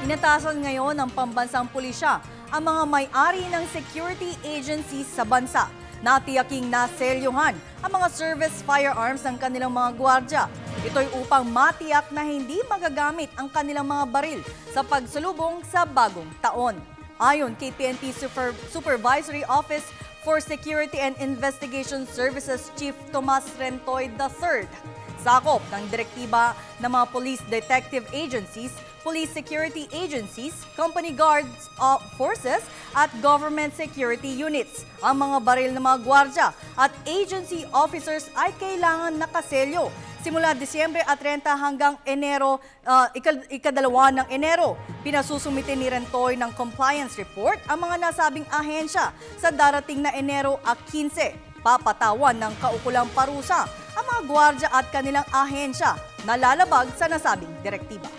Inatasan ngayon ng pambansang pulisya ang mga may-ari ng security agencies sa bansa na tiyaking naselyuhan ang mga service firearms ng kanilang mga gwardya. Ito'y upang matiyak na hindi magagamit ang kanilang mga baril sa pagsalubong sa bagong taon. Ayon kay PNP Supervisory Office for Security and Investigation Services Chief Tomas Rentoy III, sakop ng direktiba ng mga police detective agencies, police security agencies, company guards forces at government security units. Ang mga baril ng mga gwardya at agency officers ay kailangan nakaselyo simula Disyembre 30 hanggang Enero, ikadalawa ng Enero. Pinasusumitin ni Rentoy ng compliance report ang mga nasabing ahensya sa darating na Enero 15. Papatawan ng kaukulang parusa ang mga gwardya at kanilang ahensya na lalabag sa nasabing direktiba.